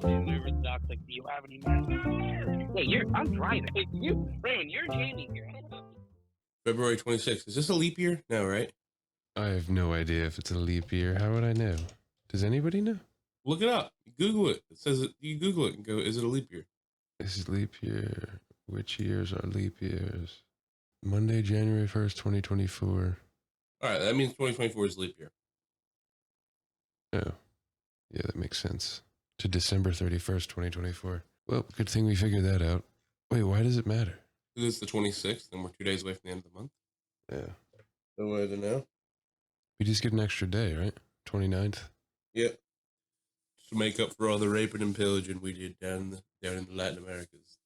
And Doc's like, do you have any money? Hey, I'm driving. Hey, Raymond, you're jamming here. February 26th. Is this a leap year? No, right? I have no idea if it's a leap year. How would I know? Does anybody know? Look it up. Google it. It says it. You Google it and go, is it a leap year? This is leap year. Which years are leap years? Monday, January 1st, 2024. All right, that means 2024 is leap year. Oh, yeah, that makes sense. To December 31st, 2024. Well, good thing we figured that out. Wait, why does it matter? Because it's the 26th, and we're 2 days away from the end of the month. Yeah. No way to know. We just get an extra day, right? 29th? Yeah. To make up for all the raping and pillaging we did down in the Latin Americas.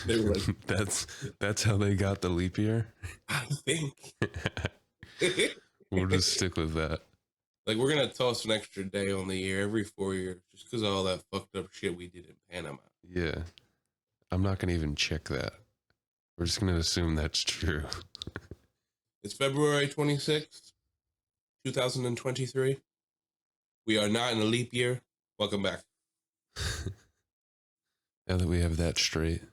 They were like, that's how they got the leap year? I think. We'll just stick with that. Like, we're going to toss an extra day on the year every 4 years just because of all that fucked up shit we did in Panama. Yeah. I'm not going to even check that. We're just going to assume that's true. It's February 26th, 2023. We are not in a leap year. Welcome back. Now that we have that straight.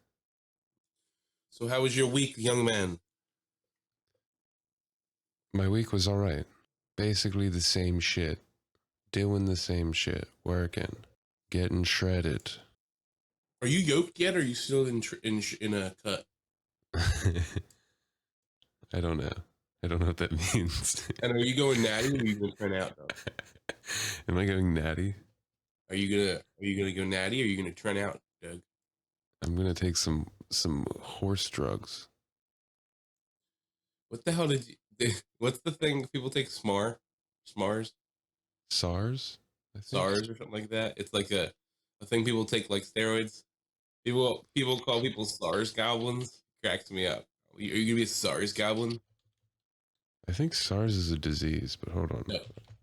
So how was your week, young man? My week was all right. Basically the same shit. Doing the same shit. Working. Getting shredded. Are you yoked yet, or are you still in a cut? I don't know. I don't know what that means. And are you going natty, or are you going to turn out, though? Am I going natty? Are you gonna go natty, or are you gonna turn out, Doug? I'm gonna take some horse drugs. What the hell what's the thing people take? SMARS? SARS? I think. SARS or something like that. It's like a thing people take, like steroids. People call people SARS goblins. Cracks me up. Are you gonna be a SARS goblin? I think SARS is a disease, but hold on. No.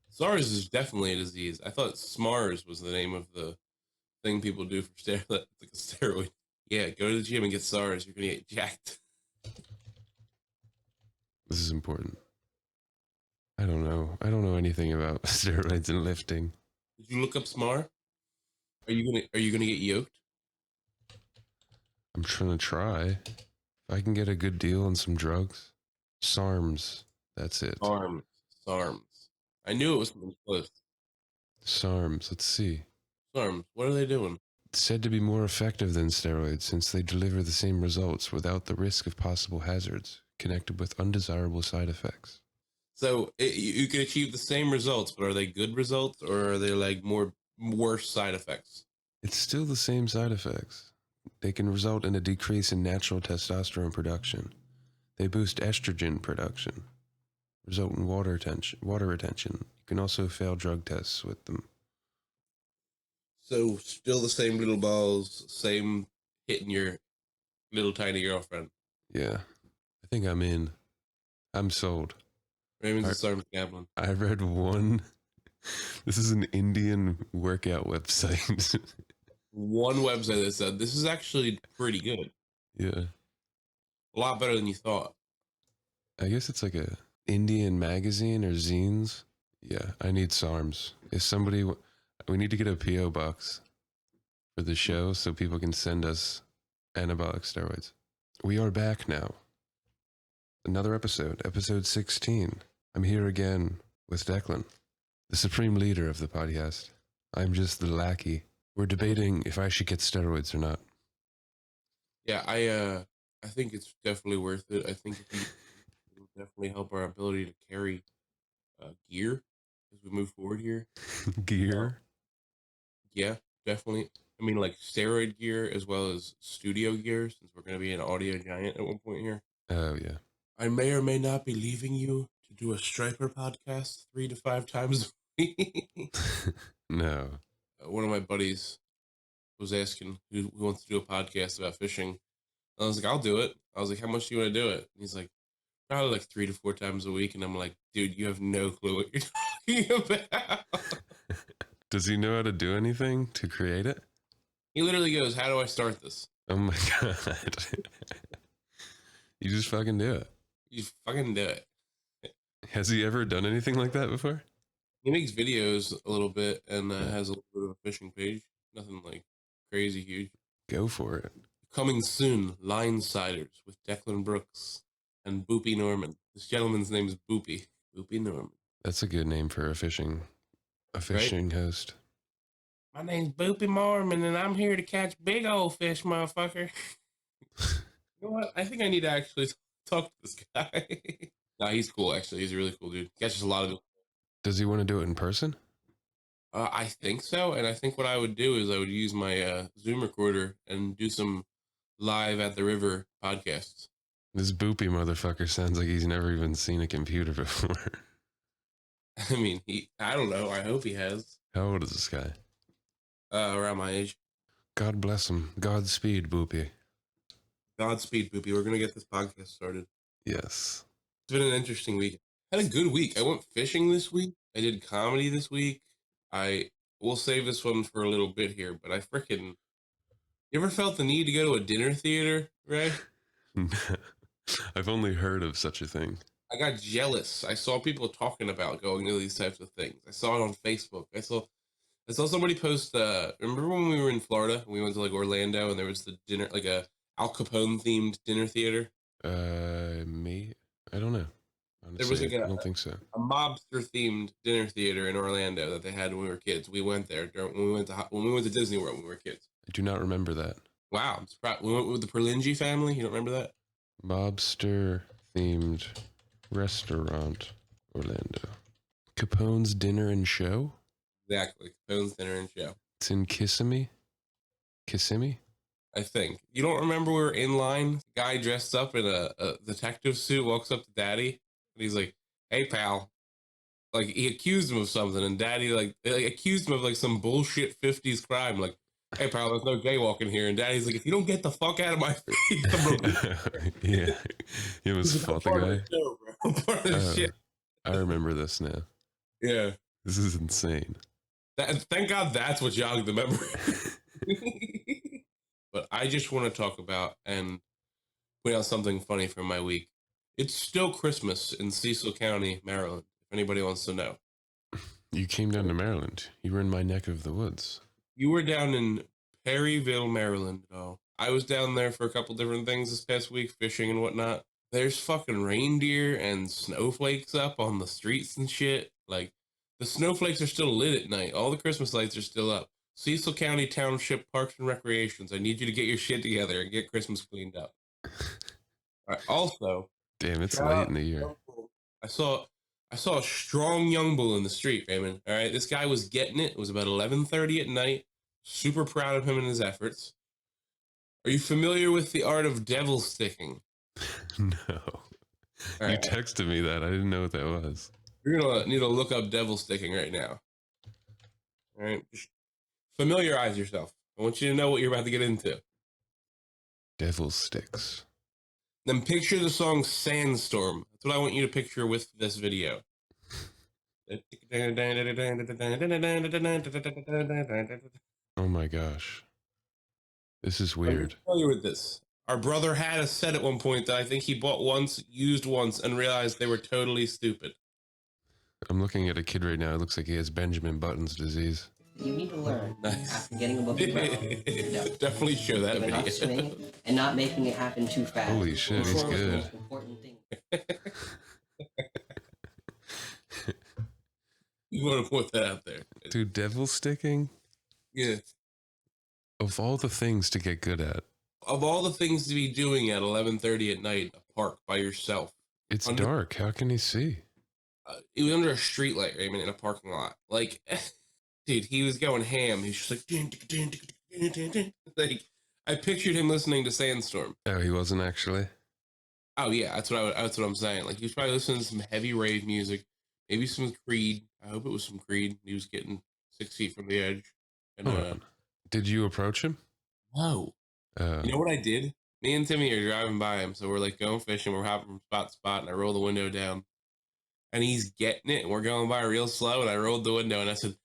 SARS is definitely a disease. I thought SMARS was the name of the thing people do for steroid, like a steroid. Yeah, go to the gym and get SARS. You're gonna get jacked. This is important. I don't know. I don't know anything about steroids and lifting. Did you look up SMAR? Are you gonna get yoked? I'm trying to try. If I can get a good deal on some drugs. SARMs. That's it. SARMs. I knew it was something close. SARMs. Let's see. SARMs. What are they doing? It's said to be more effective than steroids since they deliver the same results without the risk of possible hazards connected with undesirable side effects. So you can achieve the same results, but are they good results, or are they like worse side effects? It's still the same side effects. They can result in a decrease in natural testosterone production. They boost estrogen production, result in water retention. You can also fail drug tests with them. So still the same little balls, same hitting your little tiny girlfriend. Yeah, I think I'm in. I'm sold. Raymond's a SARMs goblin. I read one. This is an Indian workout website. One website that said this is actually pretty good. Yeah. A lot better than you thought. I guess it's like a Indian magazine or zines. Yeah, I need SARMs. If somebody, we need to get a P.O. box for the show so people can send us anabolic steroids. We are back now. Another episode 16. I'm here again with Declan, the supreme leader of the podcast. I'm just the lackey. We're debating if I should get steroids or not. Yeah, I think it's definitely worth it. I think it will definitely help our ability to carry gear as we move forward here. Gear? Yeah, definitely. I mean, like steroid gear as well as studio gear, since we're going to be an audio giant at one point here. Oh, yeah. I may or may not be leaving you to do a Striper podcast 3 to 5 times a week. No. One of my buddies was asking who wants to do a podcast about fishing. I was like, I'll do it. I was like, how much do you want to do it? And he's like, probably like 3 to 4 times a week. And I'm like, dude, you have no clue what you're talking about. Does he know how to do anything to create it? He literally goes, how do I start this? Oh my God. You just fucking do it. You fucking do it. Has he ever done anything like that before? He makes videos a little bit and has a little bit of a fishing page. Nothing like crazy huge. Go for it. Coming soon, Linesiders with Declan Brooks and Boopy Norman. This gentleman's name is Boopy. Boopy Norman. That's a good name for a fishing host. My name's Boopy Norman, and I'm here to catch big old fish, motherfucker. You know what? I think I need to actually talk to this guy. Nah, he's cool, actually. He's a really cool dude. He catches a lot of... Does he want to do it in person? I think so, and I think what I would do is I would use my Zoom recorder and do some live at the river podcasts. This Boopy motherfucker sounds like he's never even seen a computer before. I mean, I don't know. I hope he has. How old is this guy? Around my age. God bless him. Godspeed, Boopy. Godspeed, Boopy. We're going to get this podcast started. Yes. It's been an interesting week. I had a good week. I went fishing this week. I did comedy this week. We'll save this one for a little bit here, but you ever felt the need to go to a dinner theater, Ray? I've only heard of such a thing. I got jealous. I saw people talking about going to these types of things. I saw it on Facebook. I saw somebody post, remember when we were in Florida, we went to like Orlando and there was the dinner, like a Al Capone themed dinner theater? Me? I don't know. Honestly, There was like I don't think so. A mobster themed dinner theater in Orlando that they had when we were kids. We went there when we went to Disney World when we were kids. I do not remember that. Wow, I'm surprised. We went with the Perlingi family. You don't remember that? Mobster themed restaurant, Orlando. Capone's Dinner and Show? Exactly. Capone's Dinner and Show. It's in Kissimmee? Kissimmee? I think. You don't remember we were in line? The guy dressed up in a detective suit walks up to Daddy, and he's like, "Hey, pal." Like, he accused him of something, and Daddy, like accused him of, like, some bullshit 50s crime. Like, "Hey, pal, there's no jaywalking here." And Daddy's like, "If you don't get the fuck out of my face, I'm gonna..." Yeah. He almost fought the guy. Part of the shit. I remember this now. Yeah. This is insane. Thank God that's what jogged the memory. But I just want to talk about and point out something funny from my week. It's still Christmas in Cecil County, Maryland, if anybody wants to know. You came down to Maryland. You were in my neck of the woods. You were down in Perryville, Maryland. Oh, I was down there for a couple different things this past week, fishing and whatnot. There's fucking reindeer and snowflakes up on the streets and shit. Like, the snowflakes are still lit at night. All the Christmas lights are still up. Cecil County Township Parks and Recreations, I need you to get your shit together and get Christmas cleaned up. All right, also, damn, it's late in the year. I saw a strong young bull in the street, Raymond. All right, this guy was getting it. It was about 11:30 at night. Super proud of him and his efforts. Are you familiar with the art of devil sticking? No. Right. You texted me that. I didn't know what that was. You're gonna need to look up devil sticking right now. All right, just familiarize yourself. I want you to know what you're about to get into. Devil sticks. Then picture the song Sandstorm. That's what I want you to picture with this video. Oh my gosh. This is weird. I'm familiar with this. Our brother had a set at one point that I think he bought once, used once, and realized they were totally stupid. I'm looking at a kid right now. It looks like he has Benjamin Button's disease. You need to learn. Nice. After getting above the ground. No. Definitely show that Giving up video. swinging and not making it happen too fast. Holy shit, he's Control is the good. most important thing. You want to put that out there. Dude, devil sticking? Yeah. Of all the things to get good at. Of all the things to be doing at 11:30 at night in a park by yourself. It's dark. How can he see? It was under a street light, Raymond, in a parking lot. Like, dude, he was going ham. He's just like, dun, dun, dun, dun, dun. Like, I pictured him listening to Sandstorm. Oh, he wasn't actually? Oh yeah, that's what I'm saying. Like, he was probably listening to some heavy rave music, maybe some Creed. I hope it was some Creed. He was getting 6 feet from the edge. And Hold on. Did you approach him? no. You know what I did? Me and Timmy are driving by him, so we're like going fishing. We're hopping from spot to spot, and I roll the window down, and he's getting it. And we're going by real slow, and I rolled the window, and I said,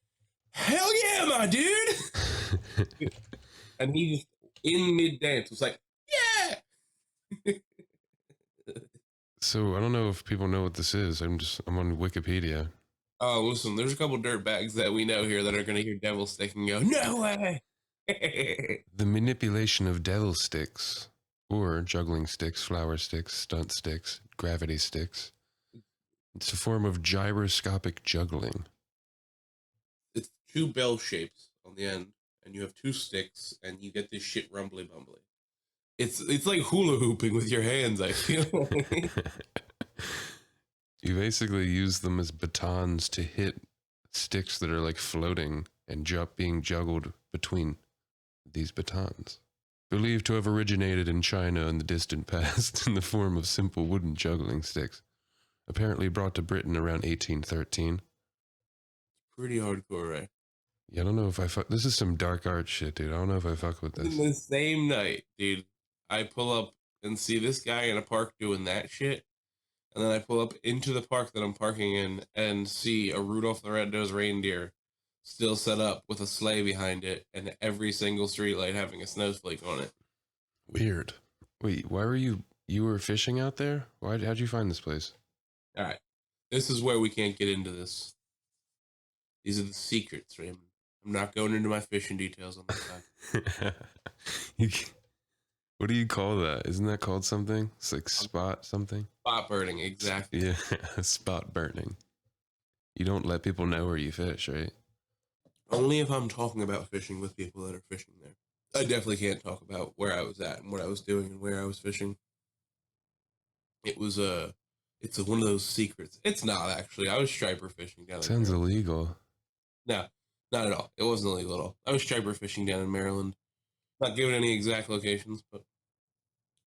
"Hell yeah, my dude!" And he just in mid dance was like, "Yeah." So I don't know if people know what this is. I'm on Wikipedia. Oh, listen, there's a couple dirt bags that we know here that are going to hear devil stick and go, "No way." The manipulation of devil sticks, or juggling sticks, flower sticks, stunt sticks, gravity sticks. It's a form of gyroscopic juggling. It's two bell shapes on the end, and you have two sticks, and you get this shit rumbly bumbly. It's like hula hooping with your hands, I feel. You basically use them as batons to hit sticks that are like floating and being juggled between these batons. Believed to have originated in China in the distant past in the form of simple wooden juggling sticks. Apparently brought to Britain around 1813. Pretty hardcore, right? Yeah, I don't know if I fuck. This is some dark art shit, dude. I don't know if I fuck with In this. the same night, dude, I pull up and see this guy in a park doing that shit. And then I pull up into the park that I'm parking in and see a Rudolph the Red-Nosed Reindeer still set up with a sleigh behind it and every single streetlight having a snowflake on it. Weird. Wait, why were you were fishing out there? How'd you find this place? All right. This is where we can't get into this. These are the secrets, Raymond. I'm not going into my fishing details on this side. What do you call that? Isn't that called something? It's like spot something? Spot burning, exactly. Yeah, spot burning. You don't let people know where you fish, right? Only if I'm talking about fishing with people that are fishing there. I definitely can't talk about where I was at and what I was doing and where I was fishing. It's one of those secrets. It's not actually. I was striper fishing down there. Sounds illegal. No, not at all. It wasn't illegal at all. I was striper fishing down in Maryland. Not giving any exact locations, but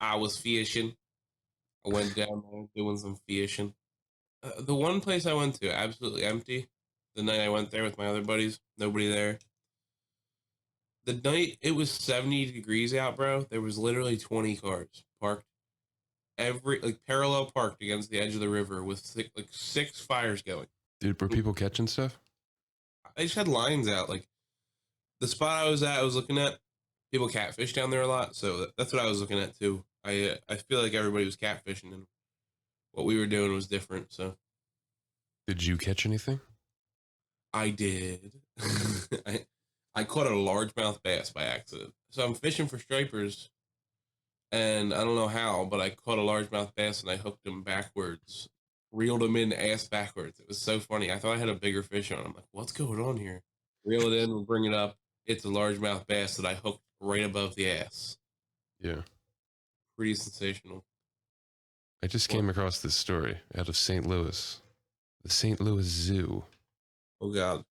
I was fishing. I went down there doing some fishing. The one place I went to, absolutely empty. The night I went there with my other buddies, nobody there. The night it was 70 degrees out, bro. There was literally 20 cars parked, parallel parked against the edge of the river with six fires going. Dude, were people catching stuff? I just had lines out. Like the spot I was at, I was looking at people catfish down there a lot, so that's what I was looking at too. I feel like everybody was catfishing, and what we were doing was different. So, did you catch anything? I did. I caught a largemouth bass by accident. So I'm fishing for stripers, and I don't know how, but I caught a largemouth bass and I hooked him backwards, reeled him in ass backwards. It was so funny. I thought I had a bigger fish on. I'm like, what's going on here? Reel it in, we'll bring it up. It's a largemouth bass that I hooked right above the ass. Yeah. Pretty sensational. I just came across this story out of St. Louis. The St. Louis Zoo. Oh, God.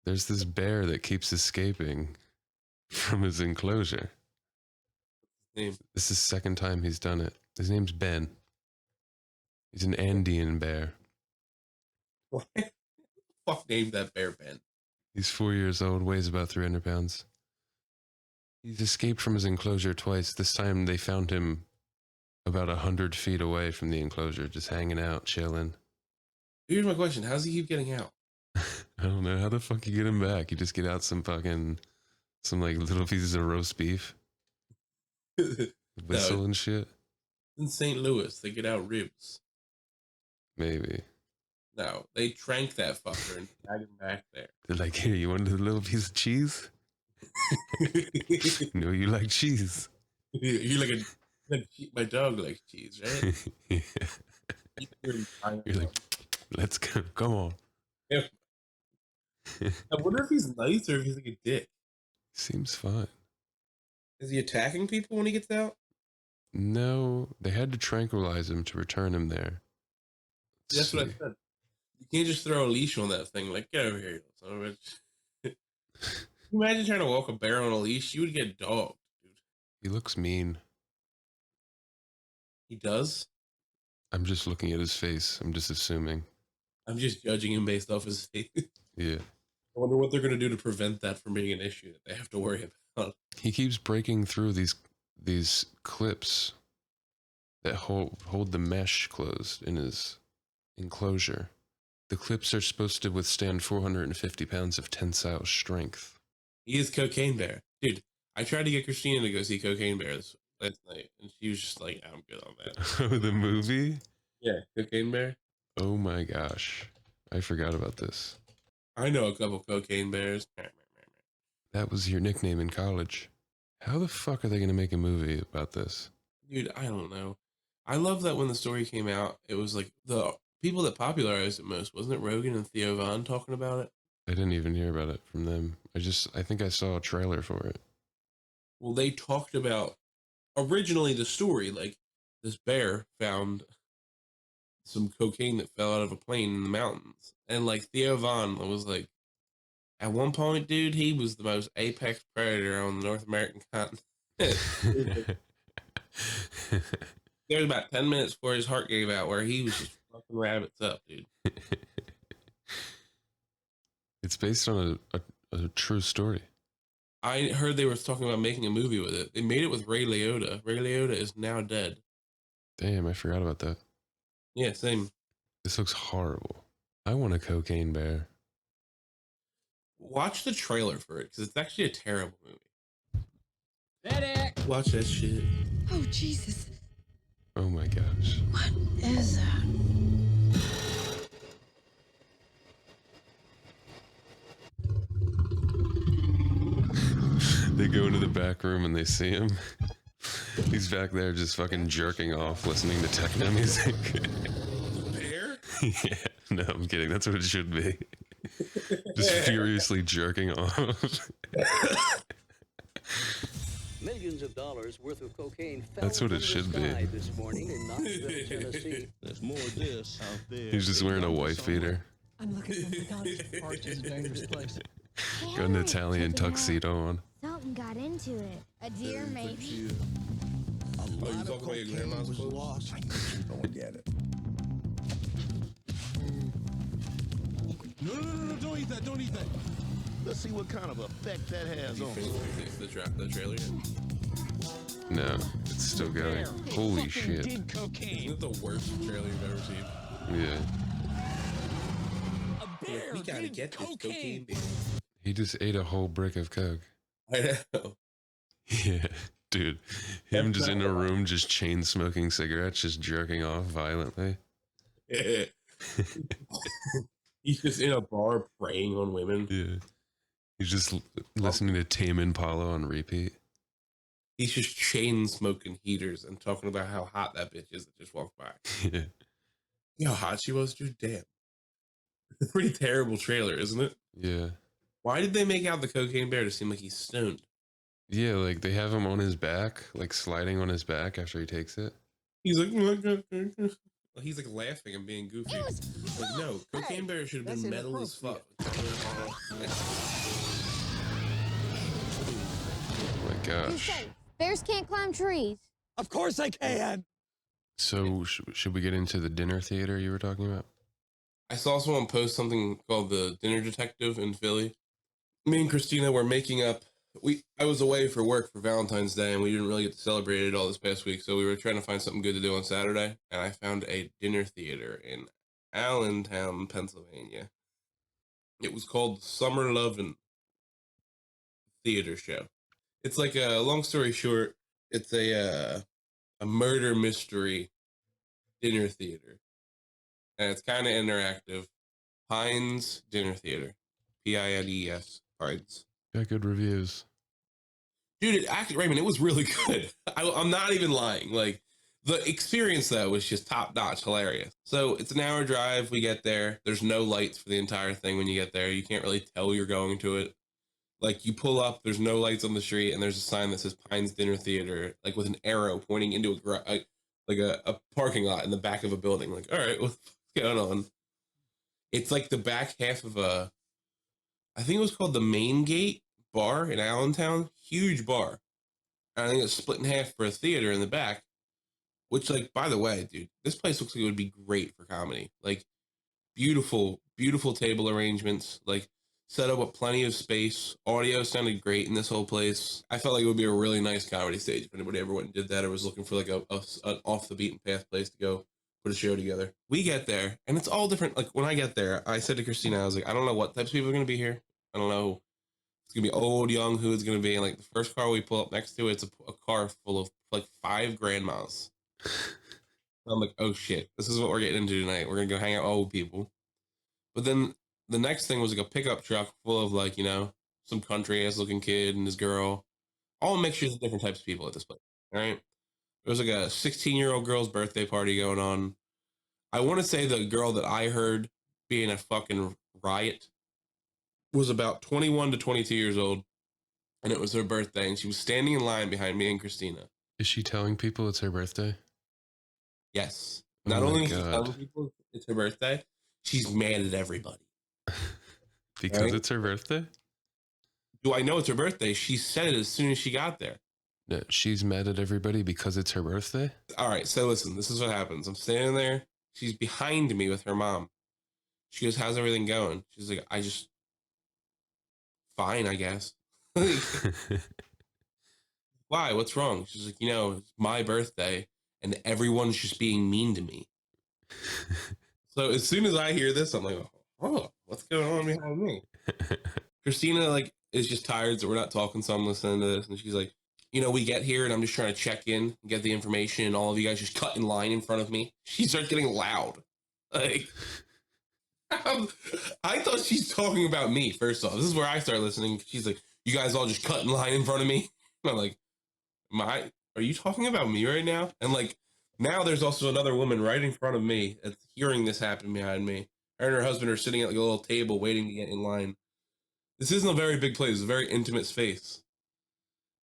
There's this bear that keeps escaping from his enclosure. Name. This is the second time he's done it. His name's Ben. He's an Andean bear. What? Fuck named that bear Ben? He's 4 years old, weighs about 300 pounds. He's escaped from his enclosure twice. This time they found him about 100 feet away from the enclosure, just hanging out, chilling. Here's my question. How does he keep getting out? I don't know. How the fuck you get him back? You just get out some like little pieces of roast beef. Whistle and shit. In St. Louis, they get out ribs. Maybe. No, they trank that fucker and drag him back there. They're like, here, you want a little piece of cheese? No, you like cheese. You're like my dog likes cheese, right? Yeah. You're like, let's go. Come on. Yeah. I wonder if he's nice or if he's like a dick. Seems fine. Is he attacking people when he gets out? No, they had to tranquilize him to return him there. That's what I said. You can't just throw a leash on that thing. Like, get over here, son of a bitch. Imagine trying to walk a bear on a leash. You would get dogged, dude. He looks mean. He does? I'm just looking at his face. I'm just assuming. I'm just judging him based off his face. Yeah. I wonder what they're going to do to prevent that from being an issue that they have to worry about. He keeps breaking through these clips that hold the mesh closed in his enclosure. The clips are supposed to withstand 450 pounds of tensile strength. He is Cocaine Bear. Dude, I tried to get Christina to go see Cocaine Bear last night, and she was just like, I'm good on that. Oh, the movie? Yeah, Cocaine Bear. Oh my gosh. I forgot about this. I know a couple Cocaine Bears. That was your nickname in college. How the fuck are they going to make a movie about this? Dude, I don't know. I love that when the story came out, it was like the people that popularized it most, wasn't it Rogan and Theo Von talking about it? I didn't even hear about it from them. I think I saw a trailer for it. Well, they talked about originally the story, like this bear found some cocaine that fell out of a plane in the mountains. And like Theo Von was like, at one point, dude, he was the most apex predator on the North American continent. There was about 10 minutes before his heart gave out where he was just fucking rabbits up, dude. It's based on a true story. I heard they were talking about making a movie with it. They made it with Ray Liotta. Ray Liotta is now dead. Damn, I forgot about that. Yeah, same. This looks horrible. I want a cocaine bear. Watch the trailer for it, because it's actually a terrible movie. Medic! Watch that shit. Oh, Jesus. Oh my gosh. What is that? They go into the back room and they see him. He's back there just fucking jerking off, listening to techno music. Bear? Yeah, no, I'm kidding. That's what it should be. Just furiously jerking off. Millions of dollars worth of cocaine fell That's what it from the should be. sky this morning in Knoxville, Tennessee. There's more of this out there. He's just wearing a wife beater. I'm looking for my daughter's porch is a dangerous place. Got an Italian tuxedo on. Something got into it. A deer, maybe. A you lot talking of about your cocaine grandma's was clothes? lost. I knew she was gonna get it. No, don't eat that, don't eat that. Let's see what kind of effect that has You on finished the trailer yet? No, it's still going. Holy shit. Did cocaine. Isn't it the worst trailer you've ever seen? Yeah. A bear We gotta did get this cocaine. He just ate a whole brick of coke. I know. Yeah, dude. Him just in a room, just chain smoking cigarettes, just jerking off violently. He's just in a bar preying on women. Yeah. He's just listening to Tame Impala on repeat. He's just chain smoking heaters and talking about how hot that bitch is that just walked by. Yeah. You know how hot she was, dude? Damn. It's a pretty terrible trailer, isn't it? Yeah. Why did they make out the cocaine bear to seem like he's stoned? Yeah, like they have him on his back, like sliding on his back after he takes it. He's like, he's like laughing and being goofy. Like, no, cocaine bear should have been metal as fuck. Oh my gosh. Bears can't climb trees. Of course I can. So should we get into the dinner theater you were talking about? I saw someone post something called the Dinner Detective in Philly. Me and Christina were making up. I was away for work for Valentine's Day, and we didn't really get to celebrate it all this past week, so we were trying to find something good to do on Saturday, and I found a dinner theater in Allentown, Pennsylvania. It was called Summer Lovin' Theater Show. It's like a long story short, it's a murder mystery dinner theater, and it's kind of interactive. Pines Dinner Theater, Pines, Pines. Got good reviews. Dude, it actually, Raymond, it was really good. I'm not even lying. Like, the experience, though, was just top-notch hilarious. So, it's an hour drive. We get there. There's no lights for the entire thing when you get there. You can't really tell you're going to it. Like, you pull up, there's no lights on the street, and there's a sign that says Pines Dinner Theater, like, with an arrow pointing into a parking lot in the back of a building. Like, all right, what's going on? It's like the back half of I think it was called the Main Gate bar in Allentown. Huge bar. And I think it's split in half for a theater in the back, which, like, by the way, dude, this place looks like it would be great for comedy. Like, beautiful, beautiful table arrangements, like, set up with plenty of space. Audio sounded great in this whole place. I felt like it would be a really nice comedy stage if anybody ever went and did that or was looking for, like, an off the beaten path place to go put a show together. We get there, and it's all different. Like, when I get there, I said to Christina, I was like, I don't know what types of people are going to be here. I don't know. It's going to be old, young, who it's going to be. And, like, the first car we pull up next to, it's a car full of, like, 5 grandmas. I'm like, oh, shit. This is what we're getting into tonight. We're going to go hang out with old people. But then the next thing was, like, a pickup truck full of, like, you know, some country ass looking kid and his girl. All mixtures of different types of people at this place. All right. There was like a 16-year-old girl's birthday party going on. I want to say the girl that I heard being a fucking riot was about 21 to 22 years old, and it was her birthday, and she was standing in line behind me and Christina. Is she telling people it's her birthday? Yes. Oh Not my only is she God. telling people it's her birthday, she's mad at everybody. Because Right? it's her birthday? Do I know it's her birthday? She said it as soon as she got there. No, she's mad at everybody because it's her birthday? All right, so listen, this is what happens. I'm standing there. She's behind me with her mom. She goes, how's everything going? She's like, fine, I guess. Why? What's wrong? She's like, it's my birthday and everyone's just being mean to me. So as soon as I hear this, I'm like, oh, what's going on behind me? Christina, like, is just tired, so we're not talking, so I'm listening to this. And she's like, we get here and I'm just trying to check in and get the information, and all of you guys just cut in line in front of me. She starts getting loud. Like, I thought she's talking about me, first off. This is where I start listening. She's like, you guys all just cut in line in front of me. And I'm like, are you talking about me right now? And like, now there's also another woman right in front of me that's hearing this happen behind me. Her and her husband are sitting at like a little table waiting to get in line. This isn't a very big place. It's a very intimate space.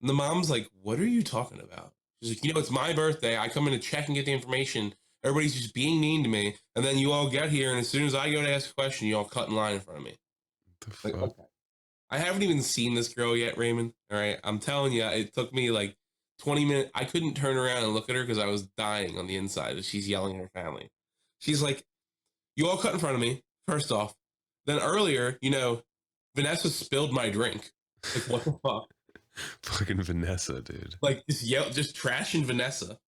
And the mom's like, what are you talking about? She's like, it's my birthday. I come in to check and get the information. Everybody's just being mean to me. And then you all get here, and as soon as I go to ask a question, you all cut in line in front of me. The fuck? Like, okay. I haven't even seen this girl yet, Raymond. All right. I'm telling you, it took me like 20 minutes. I couldn't turn around and look at her because I was dying on the inside as she's yelling at her family. She's like, you all cut in front of me, first off. Then earlier, Vanessa spilled my drink. Like, what the fuck? Fucking Vanessa, dude. Like, just trashing Vanessa.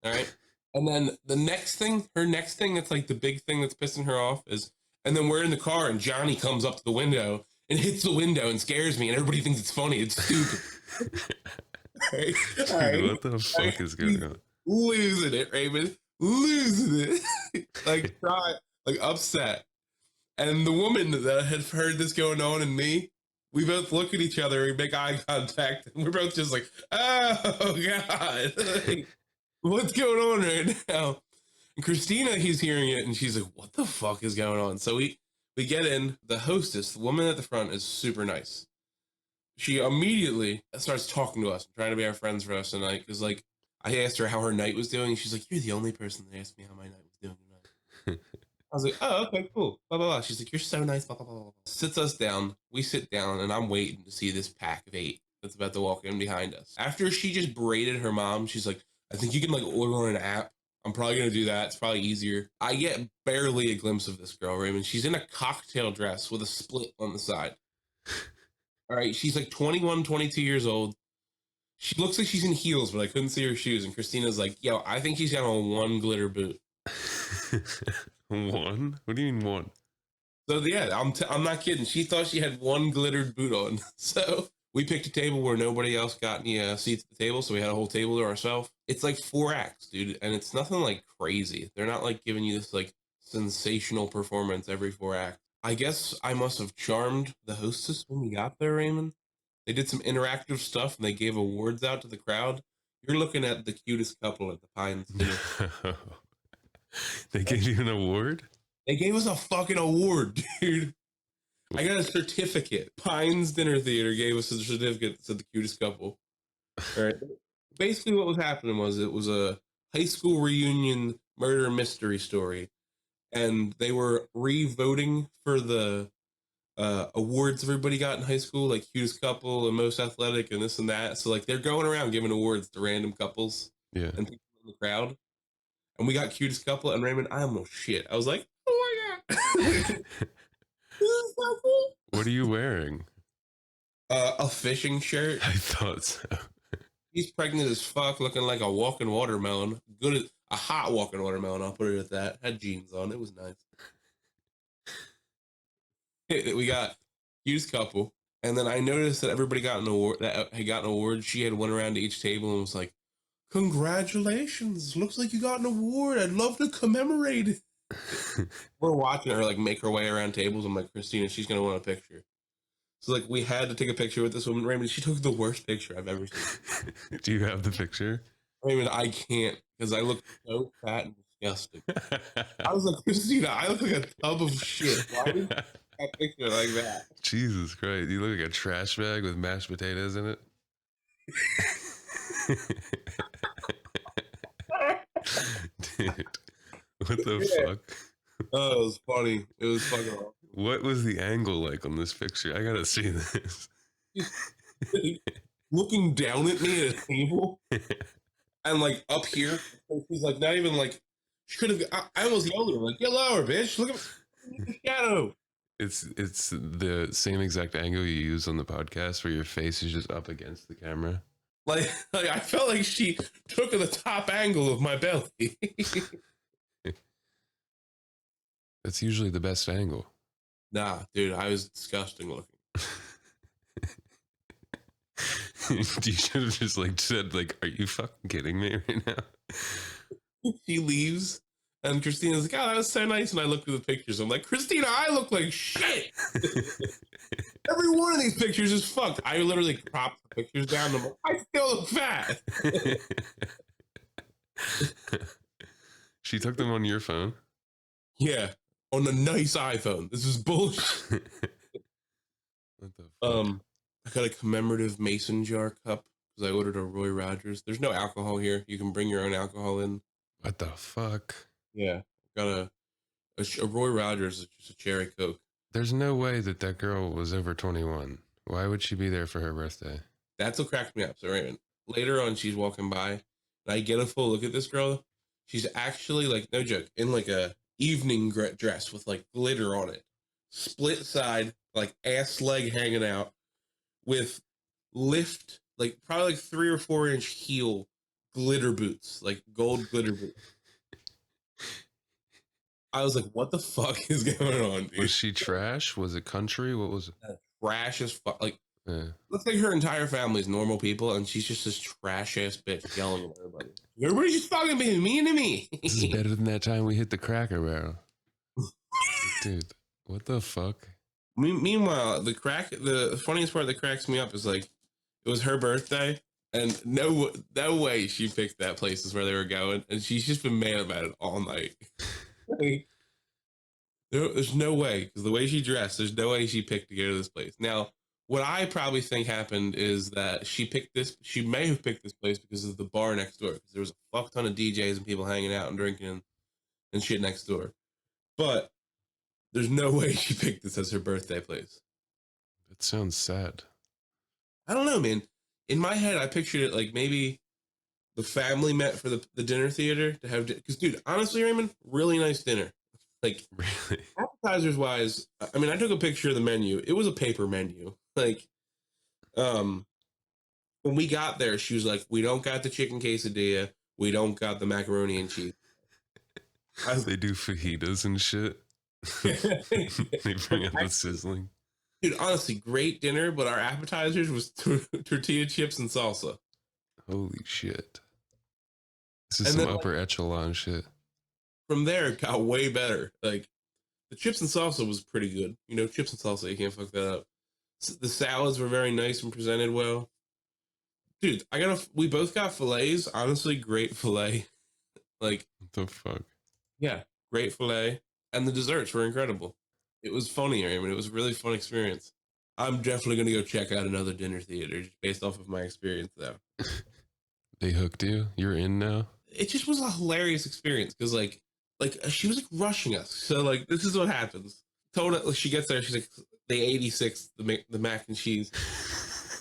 All right. And then her next thing that's like the big thing that's pissing her off is, and then we're in the car and Johnny comes up to the window and hits the window and scares me, and everybody thinks it's funny. It's stupid. Dude, what the fuck is going on? Losing it, Raymond. Losing it. like upset. And the woman that had heard this going on and me, we both look at each other, we make eye contact, and we're both just like, oh God. Like, what's going on right now? And Christina, he's hearing it, and she's like, what the fuck is going on? So we get in. The hostess, the woman at the front, is super nice. She immediately starts talking to us, trying to be our friends for us tonight. Because, like, I asked her how her night was doing. She's like, you're the only person that asked me how my night was doing tonight. I was like, oh, okay, cool. Blah, blah, blah. She's like, you're so nice. Blah, blah, blah, blah. Sits us down. We sit down, and I'm waiting to see this pack of 8 that's about to walk in behind us. After she just berated her mom, she's like, I think you can, like, order on an app. I'm probably going to do that. It's probably easier. I get barely a glimpse of this girl, Raymond. She's in a cocktail dress with a split on the side. All right. She's like 21, 22 years old. She looks like she's in heels, but I couldn't see her shoes. And Christina's like, yo, I think she's got on one glitter boot. One? What do you mean one? So, yeah, I'm not kidding. She thought she had one glittered boot on. So we picked a table where nobody else got any seats at the table, so we had a whole table to ourselves. It's like 4 acts, dude, and it's nothing like crazy. They're not like giving you this like sensational performance every 4 acts. I guess I must have charmed the hostess when we got there, Raymond. They did some interactive stuff, and they gave awards out to the crowd. You're looking at the cutest couple at the Pines dinner. They gave you an award? They gave us a fucking award, dude. I got a certificate. Pines Dinner Theater gave us a certificate that said the cutest couple. All right. Basically, what was happening was it was a high school reunion murder mystery story, and they were re-voting for the awards everybody got in high school, like cutest couple and most athletic and this and that. So, like, they're going around giving awards to random couples and people in the crowd. And we got cutest couple, and Raymond, I almost shit. I was like, oh my God. What are you wearing? A fishing shirt. I thought so. He's pregnant as fuck, looking like a walking watermelon. Good as a hot walking watermelon. I'll put it at that. Had jeans on. It was nice. We got cutest couple, and then I noticed that everybody got an award. That had gotten an award. She had went around to each table and was like, "Congratulations! Looks like you got an award. I'd love to commemorate it." We're watching her like make her way around tables. I'm like, Christina, she's gonna want a picture. So like we had to take a picture with this woman, Raymond. She took the worst picture I've ever seen. Do you have the picture? Raymond, I can't because I look so fat and disgusting. I was like, Christina, I look like a tub of shit. Why did you take that picture like that? Jesus Christ, you look like a trash bag with mashed potatoes in it. Dude, what the fuck? Oh, it was funny. It was fucking awesome. What was the angle like on this picture? I gotta see this. Looking down at me at a table and like up here, she's like not even like she could have. I almost yelled at her like, "Get lower, bitch! Look at the shadow." It's the same exact angle you use on the podcast where your face is just up against the camera. Like I felt like she took the top angle of my belly. That's usually the best angle. Nah, dude, I was disgusting looking. You should have just like said like, "Are you fucking kidding me right now?" She leaves, and Christina's like, "Oh, that was so nice." And I looked at the pictures. I'm like, Christina, I look like shit. Every one of these pictures is fucked. I literally cropped the pictures down. And I'm like, I still look fat. She took them on your phone? Yeah, on a nice iPhone. This is bullshit. What the fuck? I got a commemorative mason jar cup because I ordered a Roy Rogers. There's no alcohol here. You can bring your own alcohol in. What the fuck? Yeah, got a Roy Rogers, is just a cherry Coke. There's no way that that girl was over 21. Why would she be there for her birthday? That's what cracked me up. So Raymond, later on, she's walking by, and I get a full look at this girl. She's actually like, no joke, in like a evening dress with like glitter on it, split side, like ass leg hanging out, with lift, like probably like 3 or 4 inch heel glitter boots, like gold glitter boots. I was like, what the fuck is going on, dude? Was she trash? Was it country? What was it? Trash as fuck. Like, looks like her entire family's normal people, and she's just this trash ass bitch yelling at everybody. Everybody's just fucking being mean to me. This is better than that time we hit the Cracker Barrel. Dude, what the fuck? Meanwhile, the funniest part that cracks me up is like, it was her birthday, and no way she picked that place is where they were going, and she's just been mad about it all night. There's no way, because the way she dressed, there's no way she picked to go to this place. Now, what I probably think happened is that she may have picked this place because of the bar next door, because there was a fuck ton of DJs and people hanging out and drinking and shit next door. But there's no way she picked this as her birthday place. That sounds sad. I don't know, man. In my head, I pictured it like maybe the family met for the dinner theater to have, because dude, honestly, Raymond, really nice dinner. Like, really? Appetizers wise, I mean, I took a picture of the menu. It was a paper menu. Like, when we got there, she was like, "We don't got the chicken quesadilla. We don't got the macaroni and cheese." They do fajitas and shit. They bring out the sizzling. Dude, honestly, great dinner, but our appetizers was tortilla chips and salsa. Holy shit. This is some upper echelon shit. From there, it got way better. Like, the chips and salsa was pretty good. You know, chips and salsa, you can't fuck that up. The salads were very nice and presented well. Dude, we both got fillets. Honestly, great fillet. Like, what the fuck? Yeah, great fillet. And the desserts were incredible. It was funny, I mean, it was a really fun experience. I'm definitely going to go check out another dinner theater just based off of my experience, though. They hooked you? You're in now? It just was a hilarious experience because, like she was like rushing us. So, like, this is what happens. She gets there, she's like, the 86, the mac and cheese.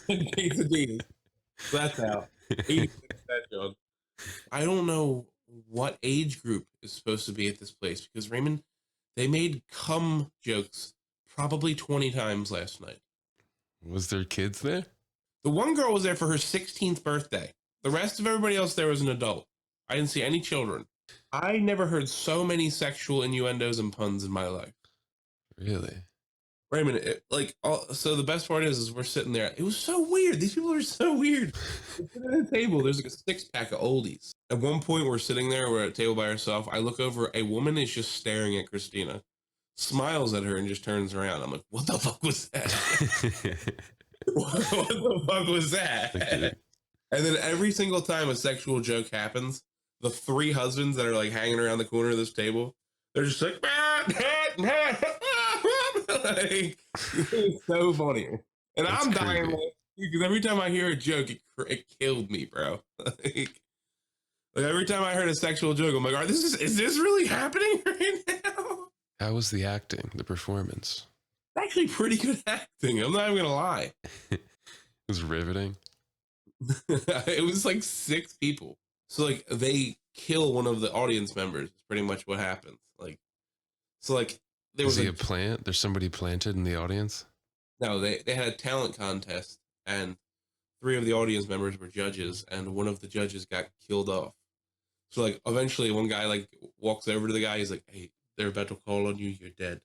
Quesadillas. That's out. 86 that John. I don't know what age group is supposed to be at this place because Raymond, they made cum jokes probably 20 times last night. Was there kids there? The one girl was there for her 16th birthday. The rest of everybody else there was an adult. I didn't see any children. I never heard so many sexual innuendos and puns in my life. Really? Raymond, so the best part is we're sitting there. It was so weird. These people are so weird. We're sitting at a table. There's like a 6-pack of oldies. At one point, we're sitting there. We're at a table by ourselves. I look over. A woman is just staring at Christina. smiles at her, and just turns around. I'm like, what the fuck was that? What the fuck was that? Okay. And then every single time a sexual joke happens, the three husbands that are like hanging around the corner of this table, they're just like, like it's so funny. And That's I'm dying creepy. because every time I hear a joke, it killed me, bro. Like every time I heard a sexual joke, I'm like, "Are is this really happening right now?" How was the acting, the performance? It's actually pretty good acting. I'm not even gonna lie. It was riveting. It was like 6 people. So like they kill one of the audience members. Is pretty much what happens. Like, so like there Is was he a plant? There's somebody planted in the audience? no. They had a talent contest, and 3 of the audience members were judges, and one of the judges got killed off. So like eventually one guy like walks over to the guy, he's like, "Hey, they're about to call on you, you're dead."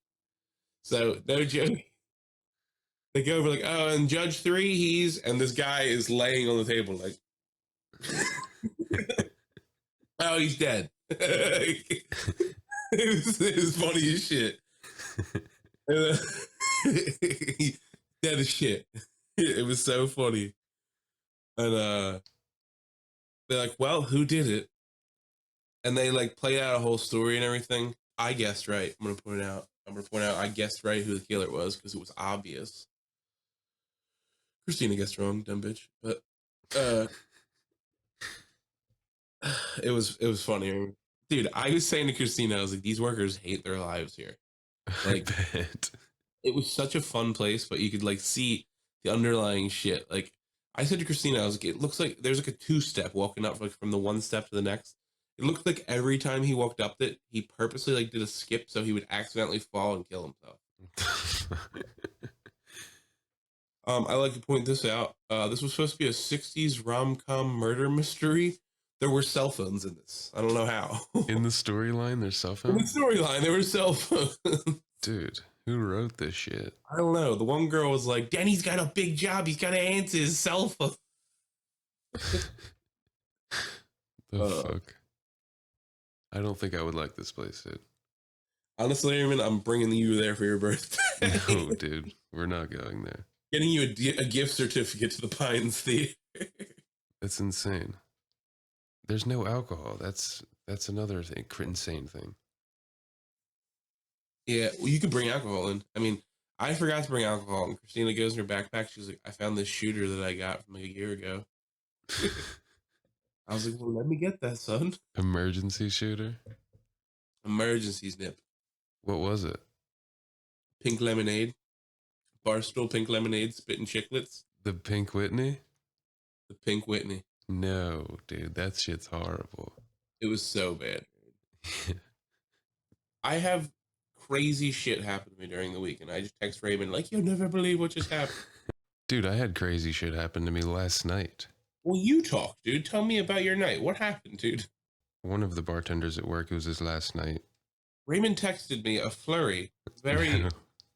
So no joke. They go over like, "Oh, and Judge 3, he's," and this guy is laying on the table like, "Oh, he's dead." It was funny as shit. Dead as shit. It was so funny. And they're like, "Well, who did it?" And they like play out a whole story and everything. I guessed right. I'm gonna point out. I guessed right who the killer was because it was obvious. Christina guessed wrong, dumb bitch. But it was funny, dude. I was saying to Christina, I was like, these workers hate their lives here. Like, I bet. it was such a fun place, but you could like see the underlying shit. Like, I said to Christina, I was like, it looks like there's like a 2-step walking up like from the one step to the next. It looked like every time he walked up it, he purposely like did a skip so he would accidentally fall and kill himself. I like to point this out. This was supposed to be a 60s rom-com murder mystery. There were cell phones in this. I don't know how. In the storyline, there's cell In the phones? storyline, there were cell phones. Dude, who wrote this shit? I don't know. The one girl was like, Danny's got a big job. He's got to answer his cell phone. The fuck? I don't think I would like this place, dude. Honestly, Raymond, I'm bringing you there for your birthday. No, dude. We're not going there. Getting you a gift certificate to the Pines Theater. That's insane. There's no alcohol. That's another thing, insane thing. Yeah, well, you could bring alcohol in. I mean, I forgot to bring alcohol, and Christina goes in her backpack. She's like, I found this shooter that I got from like a year ago. I was like, well, let me get that, son. Emergency shooter? Emergency snip. What was it? Pink lemonade. Barstool pink lemonade, spitting chiclets. The Pink Whitney? The Pink Whitney. No, dude, that shit's horrible. It was so bad. I have crazy shit happen to me during the week, and I just text Raymond like, you'll never believe what just happened. Dude, I had crazy shit happen to me last night. Well, you talk, dude. Tell me about your night. What happened, dude? One of the bartenders at work, it was his last night. Raymond texted me a flurry, very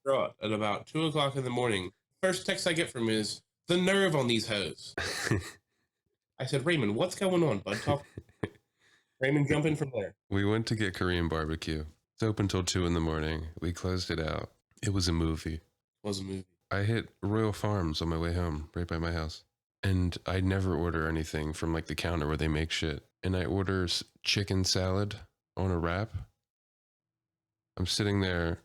distraught, at about 2 o'clock in the morning. First text I get from him is, the nerve on these hoes. I said, Raymond, what's going on, bud? Talk. Raymond, jump in from there. We went to get Korean barbecue. It's open till 2 in the morning. We closed it out. It was a movie. It was a movie. I hit Royal Farms on my way home, right by my house. And I never order anything from like the counter where they make shit. And I order chicken salad on a wrap. I'm sitting there.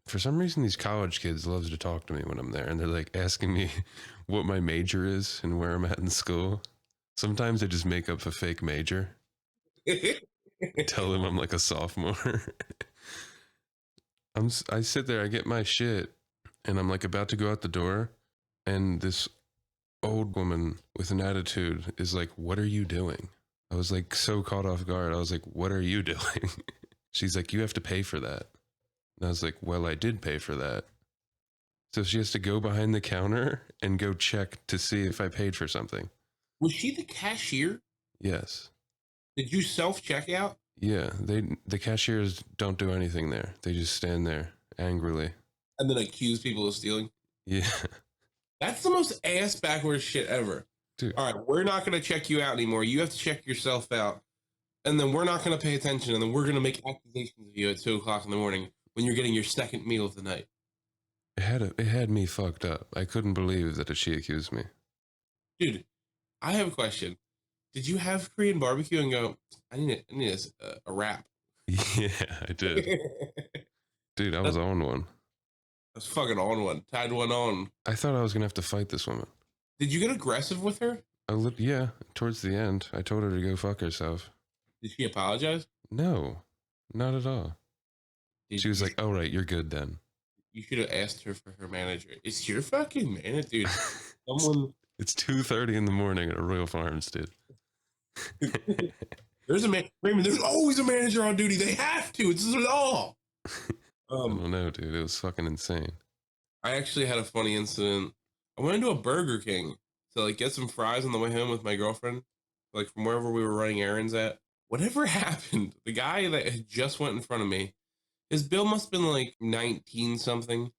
For some reason, these college kids love to talk to me when I'm there. And they're like asking me what my major is and where I'm at in school. Sometimes I just make up a fake major. Tell them I'm like a sophomore. I sit there, I get my shit, and I'm like about to go out the door. And this old woman with an attitude is like, what are you doing? I was like so caught off guard. I was like, what are you doing? She's like, you have to pay for that. And I was like, well, I did pay for that. So she has to go behind the counter and go check to see if I paid for something. Was she the cashier? Yes. Did you self-check out? Yeah, the cashiers don't do anything there. They just stand there angrily. And then accuse people of stealing? Yeah. That's the most ass-backwards shit ever. Dude. All right, we're not going to check you out anymore. You have to check yourself out. And then we're not going to pay attention, and then we're going to make accusations of you at 2 o'clock in the morning when you're getting your second meal of the night. It had me fucked up. I couldn't believe that she accused me. Dude, I have a question. Did you have Korean barbecue and go, I need a wrap? Yeah, I did. Dude, I was on one. I was fucking on one. Tied one on. I thought I was going to have to fight this woman. Did you get aggressive with her? Yeah, towards the end. I told her to go fuck herself. Did she apologize? No, not at all. She was like, "Oh right, you're good then." You should have asked her for her manager. Is your fucking manager, dude? Someone. It's 2:30 in the morning at Royal Farms, dude. There's a man. Raymond, there's always a manager on duty. They have to. It's the law. I don't know, dude. It was fucking insane. I actually had a funny incident. I went into a Burger King to like get some fries on the way home with my girlfriend, like from wherever we were running errands at. Whatever happened, the guy that had just went in front of me, his bill must have been like 19 something.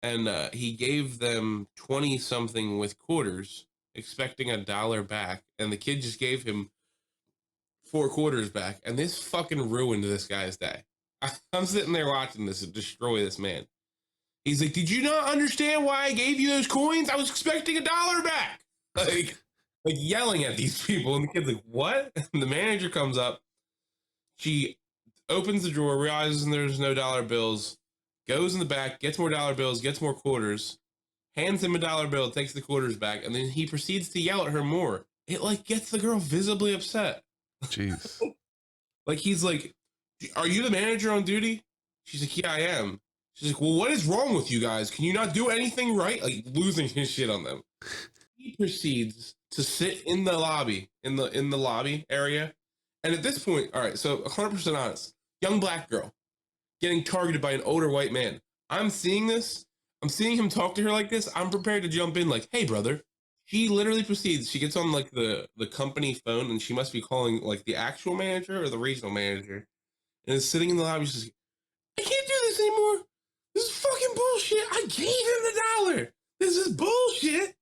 And he gave them 20 something with quarters, expecting $1 back. And the kid just gave him 4 quarters back. And this fucking ruined this guy's day. I'm sitting there watching this destroy this man. He's like, did you not understand why I gave you those coins? I was expecting $1 back. Like yelling at these people. And the kid's like, what? And the manager comes up. She opens the drawer, realizes there's no dollar bills, goes in the back, gets more dollar bills, gets more quarters, hands him $1 bill, takes the quarters back, and then he proceeds to yell at her more. It like gets the girl visibly upset. Jeez. Like he's like, are you the manager on duty? She's like, yeah, I am. She's like, well, what is wrong with you guys? Can you not do anything right? Like losing his shit on them. He proceeds to sit in the lobby, in the lobby area. And at this point, all right, so 100% honest, young black girl getting targeted by an older white man. I'm seeing this. I'm seeing him talk to her like this. I'm prepared to jump in like, hey, brother. She literally proceeds. She gets on like the company phone and she must be calling like the actual manager or the regional manager. And is sitting in the lobby. She's like, I can't do this anymore. This is fucking bullshit. I gave him $1. This is bullshit.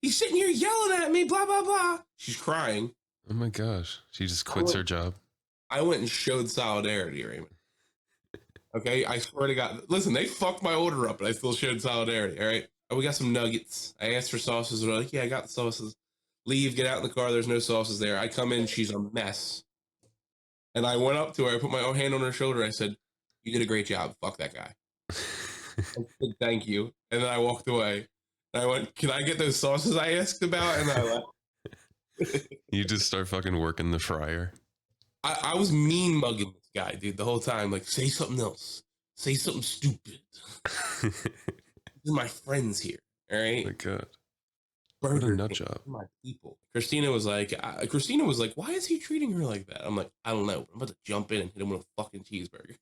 He's sitting here yelling at me, blah, blah, blah. She's crying. Oh my gosh. She just quits her job. I went and showed solidarity, Raymond. Okay, I swear to God. Listen, they fucked my order up, but I still showed solidarity, all right? Oh, we got some nuggets. I asked for sauces. They're like, yeah, I got the sauces. Leave, get out in the car. There's no sauces there. I come in, she's a mess. And I went up to her. I put my own hand on her shoulder. I said, you did a great job. Fuck that guy. I said, thank you. And then I walked away. And I went, can I get those sauces I asked about? And I left. You just start fucking working the fryer. I was mean mugging this guy, dude, the whole time. Like, say something else. Say something stupid. My friends here, all right? Oh my God. Burger What a nut King, job. my people. Christina was like, why is he treating her like that? I'm like, I don't know. I'm about to jump in and hit him with a fucking cheeseburger.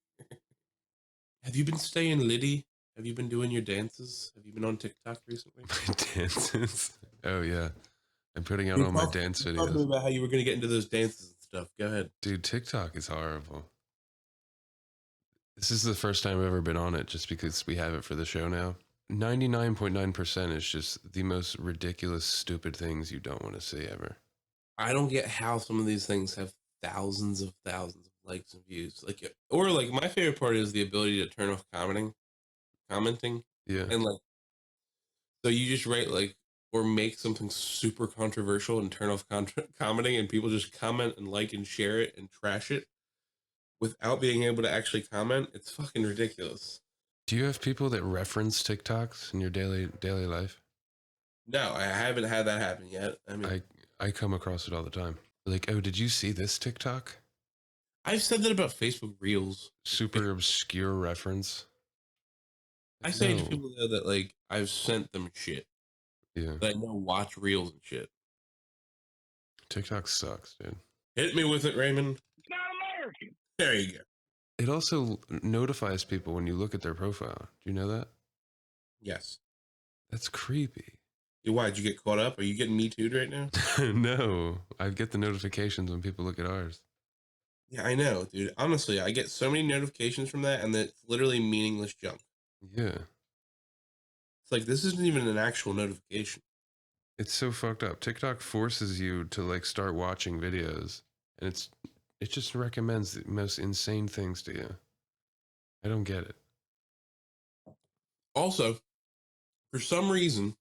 Have you been staying litty? Have you been doing your dances? Have you been on TikTok recently? My dances? Oh yeah. I'm putting out all my dance Talk to me videos. about how you were going to get into those dances and stuff. Go ahead. Dude, TikTok is horrible. This is the first time I've ever been on it just because we have it for the show now. 99.9% is just the most ridiculous, stupid things you don't want to see ever. I don't get how some of these things have thousands of likes and views. Like, or like my favorite part is the ability to turn off commenting. Yeah. And like, so you just write like, or make something super controversial and turn off commenting, and people just comment and like and share it and trash it without being able to actually comment. It's fucking ridiculous. Do you have people that reference TikToks in your daily life? No, I haven't had that happen yet. I mean, I come across it all the time. Like, oh, did you see this TikTok? I've said that about Facebook Reels. Super obscure reference. I say to No. people though that like I've sent them shit. Yeah. That I know watch Reels and shit. TikTok sucks, dude. Hit me with it, Raymond. It's not American. There you go. It also notifies people when you look at their profile. Do you know that? Yes. That's creepy. Why, did you get caught up? Are you getting me too'd right now? No, I get the notifications when people look at ours. Yeah, I know, dude. Honestly, I get so many notifications from that, and it's literally meaningless junk. Yeah. It's like, this isn't even an actual notification. It's so fucked up. TikTok forces you to like start watching videos, and it just recommends the most insane things to you. I don't get it. Also, for some reason,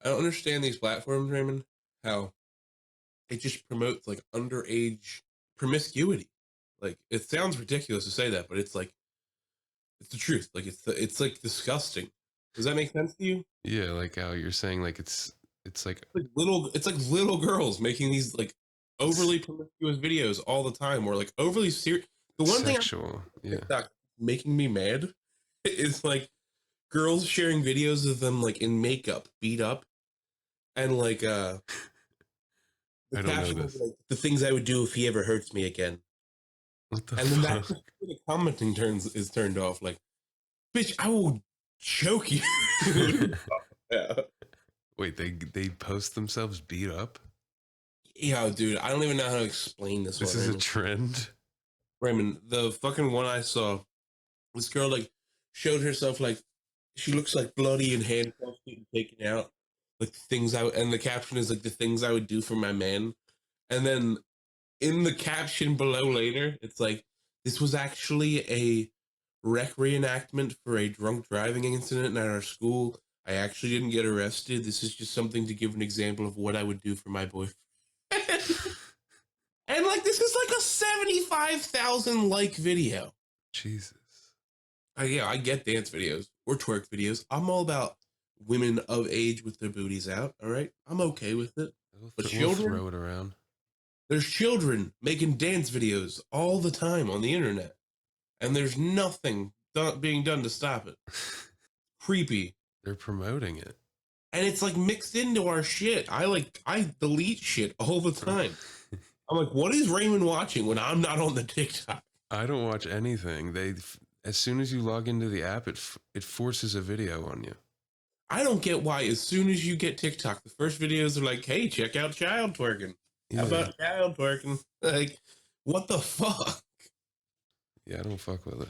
I don't understand these platforms, Raymond, how it just promotes like underage promiscuity. Like, it sounds ridiculous to say that, but it's like, it's the truth. Like, it's like disgusting. Does that make sense to you? Yeah, like how you're saying, like it's like It's like little girls making these like overly promiscuous videos all the time, or like overly serious. The one sexual. thing Yeah. TikTok making me mad is like girls sharing videos of them like in makeup, beat up, and like the I don't know caption was this. like the things I would do if he ever hurts me again. What the And then that's fuck? where the commenting is turned off. Like, bitch, I will choke you. Yeah. Wait, they post themselves beat up? Yeah, dude, I don't even know how to explain this. This one, is a Raymond. trend. Raymond, the fucking one I saw, this girl like showed herself like she looks like bloody and handcuffed and taken out. Like things and the caption is like the things I would do for my man. And then in the caption below later, it's like, this was actually a rec reenactment for a drunk driving incident at our school. I actually didn't get arrested. This is just something to give an example of what I would do for my boyfriend. And like, this is like a 75,000 like video. Jesus. Yeah, I get dance videos or twerk videos. I'm all about women of age with their booties out. All right, I'm okay with it. But We'll children, throw it around. there's children making dance videos all the time on the internet, and there's nothing being done to stop it. Creepy. They're promoting it. And it's like mixed into our shit. I delete shit all the time. I'm like, what is Raymond watching when I'm not on the TikTok? I don't watch anything. As soon as you log into the app, it forces a video on you. I don't get why as soon as you get TikTok, the first videos are like, hey, check out child twerking. Yeah. How about child twerking? Like, what the fuck? Yeah, I don't fuck with it.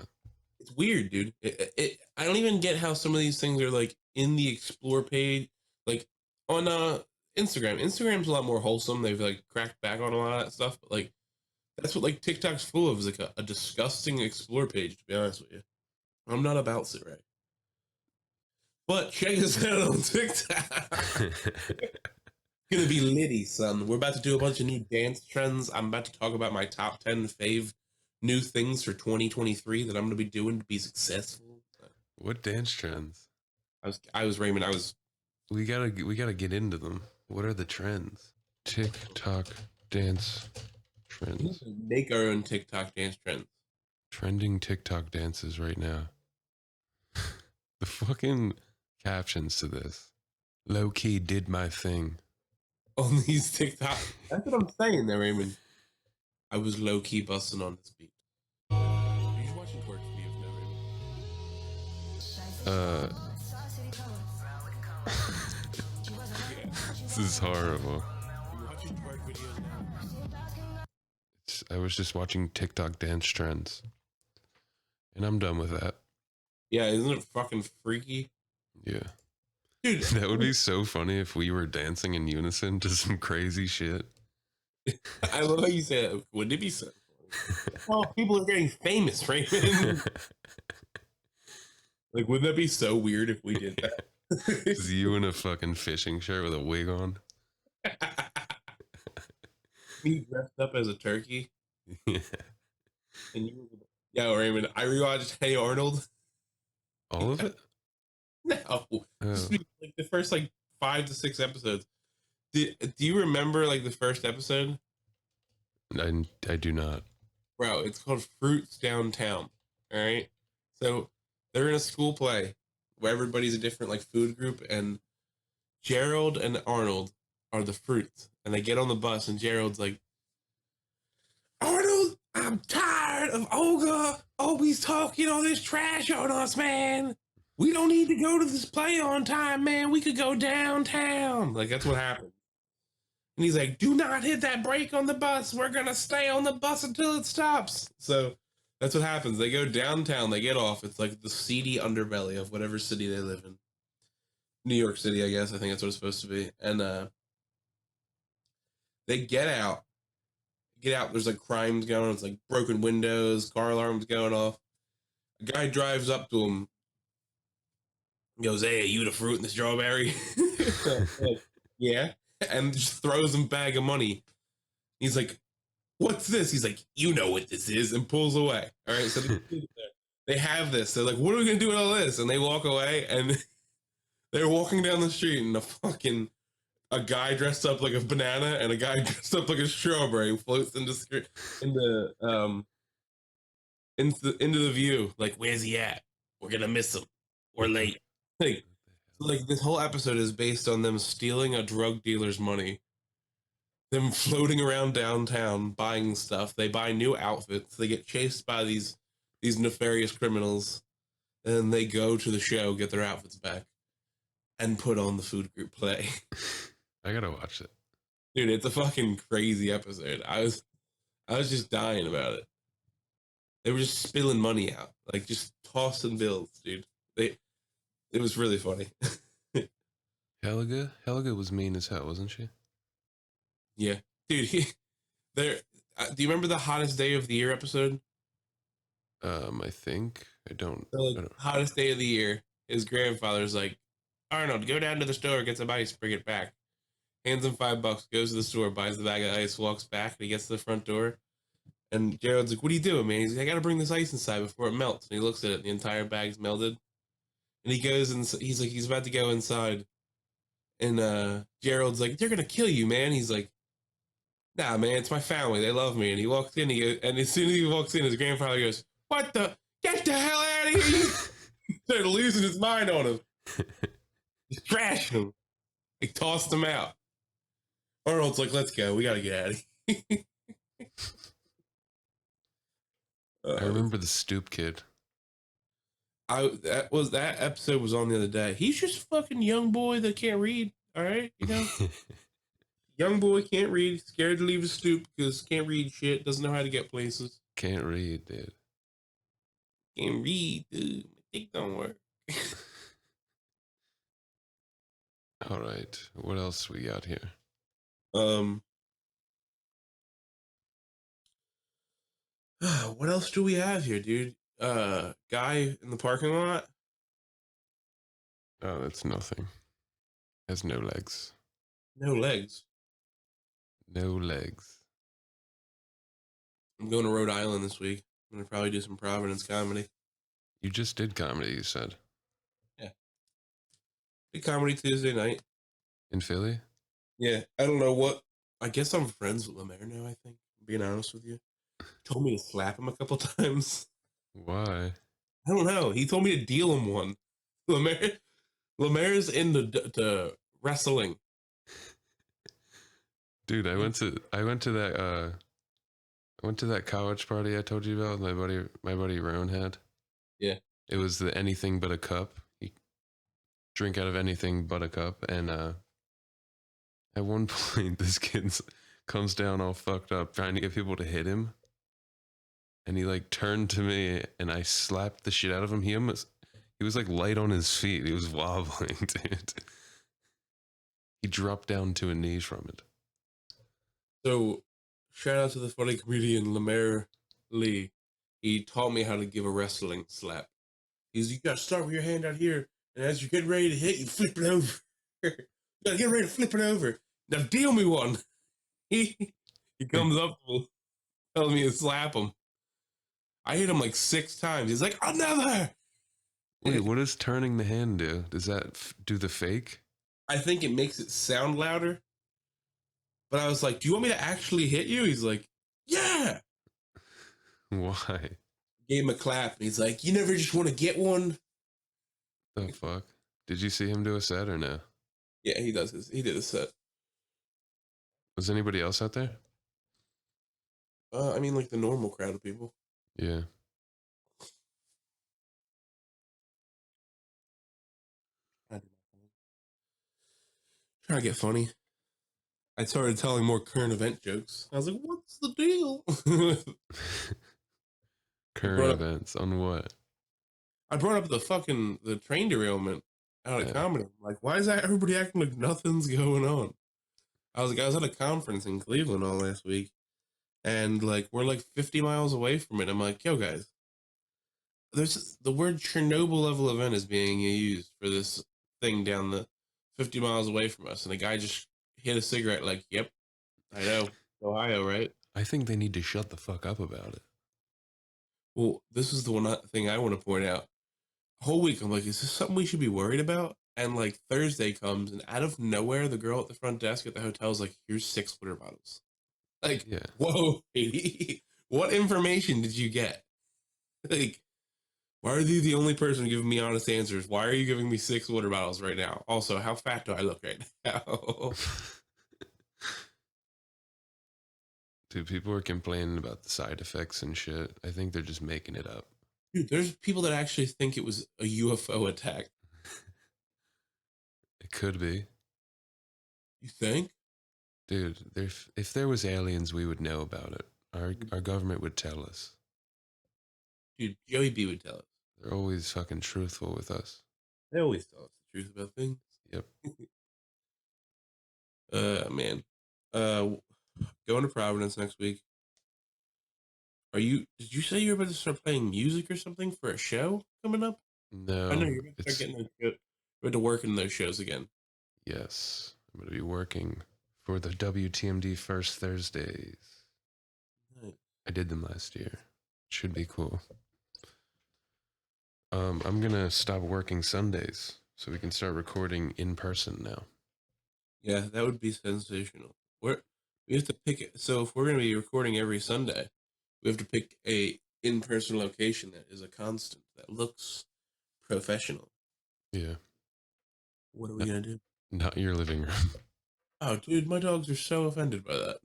It's weird, dude. I don't even get how some of these things are like in the explore page, like on Instagram. Instagram's a lot more wholesome. They've like cracked back on a lot of that stuff, but like that's what like TikTok's full of, is like a disgusting explore page, to be honest with you. I'm not about it, right? But check us out on TikTok. Gonna be litty, son. We're about to do a bunch of new dance trends. I'm about to talk about my top 10 fave new things for 2023 that I'm gonna be doing to be successful. What dance trends? I was Raymond. We gotta get into them. What are the trends? TikTok dance trends. Make our own TikTok dance trends. Trending TikTok dances right now. The fucking captions to this. Low key did my thing. On these TikTok. That's what I'm saying there, Raymond. I was low key busting on this beat. Are you watching twerk videos now, Raymond? This is horrible. Are you watching twerk videos now? I was just watching TikTok dance trends. And I'm done with that. Yeah, isn't it fucking freaky? Yeah. Dude, That would be so funny if we were dancing in unison to some crazy shit. I love how you say that. Wouldn't it be so funny? Oh, people are getting famous, Raymond. Like, wouldn't that be so weird if we did that? Is you in a fucking fishing shirt with a wig on? Me dressed up as a turkey. Yeah. And you, yeah, Raymond, I rewatched Hey Arnold. All of it? No, Oh. like the first like 5 to 6 episodes. Do you remember like the first episode? I do not. Bro, it's called Fruits Downtown. All right, so they're in a school play where everybody's a different like food group, and Gerald and Arnold are the fruits, and they get on the bus, and Gerald's like, Arnold, I'm tired of Olga always talking all this trash on us, man. We don't need to go to this play on time, man. We could go downtown. Like, that's what happened. And he's like, do not hit that brake on the bus. We're going to stay on the bus until it stops. So that's what happens. They go downtown. They get off. It's like the seedy underbelly of whatever city they live in. New York City, I guess. I think that's what it's supposed to be. And they get out. There's like crimes going on. It's like broken windows, car alarms going off. A guy drives up to him, goes, "Hey, are you the fruit and the strawberry?" Like, yeah, and just throws him a bag of money. He's like, "What's this?" He's like, "You know what this is," and pulls away. All right, so they have this. They're like, "What are we gonna do with all this?" And they walk away, and they're walking down the street, and a guy dressed up like a banana and a guy dressed up like a strawberry floats into the view. Like, where's he at? We're gonna miss him. We're late. Like this whole episode is based on them stealing a drug dealer's money, them floating around downtown buying stuff. They buy new outfits. They get chased by these nefarious criminals, and they go to the show, get their outfits back, and put on the food group play. I gotta watch it. Dude, it's a fucking crazy episode. I was just dying about it. They were just spilling money out, like just tossing bills, dude. It was really funny. Helga was mean as hell, wasn't she? Yeah, dude. Do you remember the hottest day of the year episode? I think I don't. So, like, I don't. hottest day of the year. His grandfather's like, "Arnold, go down to the store, get some ice, bring it back." Hands him $5, goes to the store, buys the bag of ice, walks back, and he gets to the front door. And Gerald's like, "What are you doing, man?" He's like, "I gotta bring this ice inside before it melts." And he looks at it, and the entire bag's melted. And he goes and he's like, he's about to go inside. And Gerald's like, "They're gonna kill you, man." He's like, "Nah, man, it's my family. They love me." And he walks in, and as soon as he walks in, his grandfather goes, "What the? Get the hell out of here!" He started losing his mind on him. Just trashed him. He tossed him out. Arnold's like, "Let's go. We gotta get out of here." I remember the stoop kid. That episode was on the other day. He's just a fucking young boy that can't read. All right, you know, young boy can't read. Scared to leave his stoop because can't read shit. Doesn't know how to get places. Can't read, dude. Can't read, dude. My dick don't work. All right, what else we got here? What else do we have here, dude? Guy in the parking lot. Oh, that's nothing. Has no legs. No legs. No legs. I'm going to Rhode Island this week. I'm gonna probably do some Providence comedy. You just did comedy, you said. Yeah. Did comedy Tuesday night. In Philly? Yeah. I don't know what. I guess I'm friends with Lemaire now, I think. Being honest with you. Told me to slap him a couple times. Why? I don't know. He told me to deal him one. Lemaire's into wrestling. Dude, I went to that college party I told you about. My buddy Rowan had. Yeah. It was the anything but a cup. You drink out of anything but a cup, and at one point this kid comes down all fucked up trying to get people to hit him. And he like turned to me and I slapped the shit out of him. He was like light on his feet. He was wobbling, dude. He dropped down to a knee from it. So, shout out to the funny comedian Lemaire Lee. He taught me how to give a wrestling slap. You gotta start with your hand out here, and as you're getting ready to hit, you flip it over. You gotta get ready to flip it over. Now deal me one. He comes up to me, telling me to slap him. I hit him like 6 times. He's like, "Another." Wait, what does turning the hand do? Does that do the fake? I think it makes it sound louder. But I was like, "Do you want me to actually hit you?" He's like, "Yeah." Why? Gave him a clap, and he's like, "You never just want to get one?" The fuck? Did you see him do a set or no? Yeah, he did a set. Was anybody else out there? I mean, like the normal crowd of people. Yeah. Trying to get funny. I started telling more current event jokes. I was like, "What's the deal?" Current events on what? I brought up the train derailment out of comedy. I'm like, why is that everybody acting like nothing's going on? I was at a conference in Cleveland all last week, and like we're like 50 miles away from it. I'm like, "Yo, guys, there's the word Chernobyl level event is being used for this thing down the 50 miles away from us, and a guy just hit a cigarette. Like, yep, I know, Ohio, right? I think they need to shut the fuck up about it. Well, this is the one thing I want to point out. Whole week, I'm like, is this something we should be worried about? And like Thursday comes, and out of nowhere, the girl at the front desk at the hotel is like, "Here's 6 water bottles." Like, Yeah. whoa, lady, what information did you get? Like, why are you the only person giving me honest answers? Why are you giving me 6 water bottles right now? Also, how fat do I look right now? Dude, people are complaining about the side effects and shit. I think they're just making it up. Dude, there's people that actually think it was a UFO attack. It could be. You think? Dude, if there was aliens, we would know about it. Our government would tell us. Dude, Joey B would tell us. They're always fucking truthful with us. They always tell us the truth about things. Yep. Man. Going to Providence next week. Did you say you were about to start playing music or something for a show coming up? No. I know you're going to start getting to work in those shows again. Yes. I'm going to be working for the WTMD First Thursdays. Nice. I did them last year. Should be cool. I'm going to stop working Sundays so we can start recording in person now. Yeah, that would be sensational. We have to pick it. So if we're going to be recording every Sunday, we have to pick a in-person location that is a constant, that looks professional. Yeah. What are we going to do? Not your living room. Oh, dude, my dogs are so offended by that.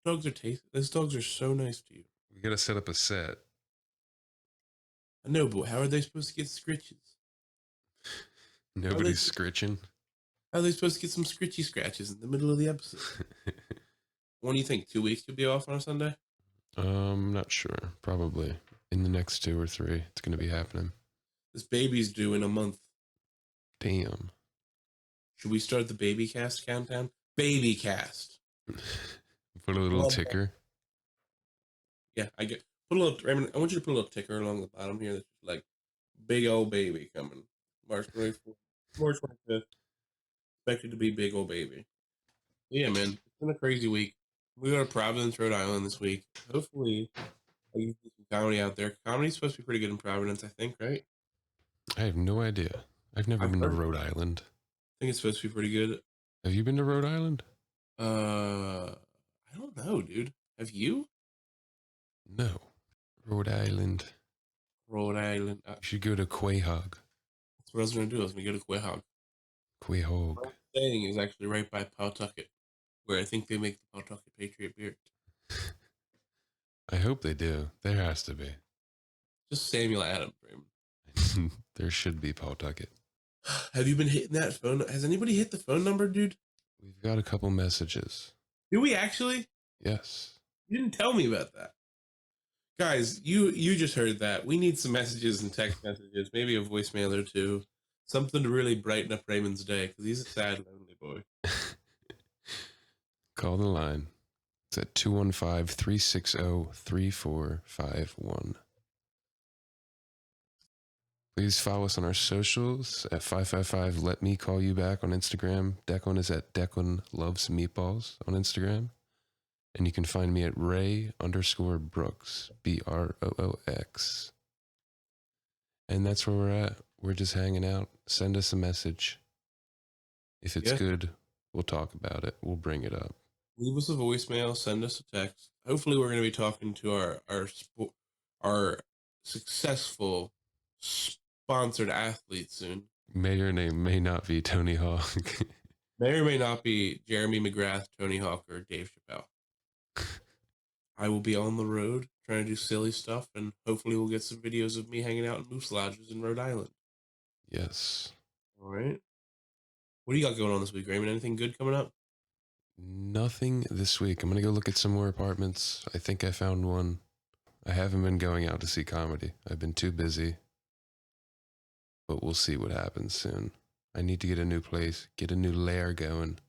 Those dogs are so nice to you. We got to set up a set. I know, but how are they supposed to get scritches? Nobody's scritching. How are they supposed to get some scritchy scratches in the middle of the episode? When do you think? 2 weeks you'll be off on a Sunday? Not sure. Probably in the next 2 or 3. It's going to be happening. This baby's due in a month. Damn. Should we start the baby cast countdown? Baby cast. Put a little ticker. Yeah, Raymond, I want you to put a little ticker along the bottom here that's just like, big old baby coming. March 24th, March 25th. Expected to be big old baby. Yeah, man. It's been a crazy week. We go to Providence, Rhode Island this week. Hopefully, I can get some comedy out there. Comedy's supposed to be pretty good in Providence, I think, right? I have no idea. I've never been to Rhode Island. I think it's supposed to be pretty good. Have you been to Rhode Island? I don't know, dude. Have you? No. Rhode Island. Rhode Island. You should go to Quahog. That's what I was going to do. I was going to go to Quahog. Quahog. What I'm saying is actually right by Pawtucket, where I think they make the Pawtucket Patriot beer. I hope they do. There has to be. Just Samuel Adams, Raymond. There should be Pawtucket. Have you been hitting that phone? Has anybody hit the phone number, dude? We've got a couple messages. Do we actually? Yes. You didn't tell me about that. Guys, you just heard that. We need some messages and text messages, maybe a voicemail or two. Something to really brighten up Raymond's day, because he's a sad, lonely boy. Call the line. It's at 215-360-3451. Please follow us on our socials at 555 Let Me Call You Back on Instagram. Declan is at Declan Loves Meatballs on Instagram. And you can find me at Ray_Brooks, BROOX. And that's where we're at. We're just hanging out. Send us a message. If it's good, we'll talk about it. We'll bring it up. Leave us a voicemail. Send us a text. Hopefully, we're going to be talking to our successful sponsored athlete soon. May your name may not be Tony Hawk. May or may not be Jeremy McGrath, Tony Hawk, or Dave Chappelle. I will be on the road trying to do silly stuff, and hopefully we'll get some videos of me hanging out in moose lodges in Rhode Island. Yes. All right. What do you got going on this week, Raymond? Anything good coming up? Nothing this week. I'm going to go look at some more apartments. I think I found one. I haven't been going out to see comedy. I've been too busy. But we'll see what happens soon. I need to get a new place, get a new lair going.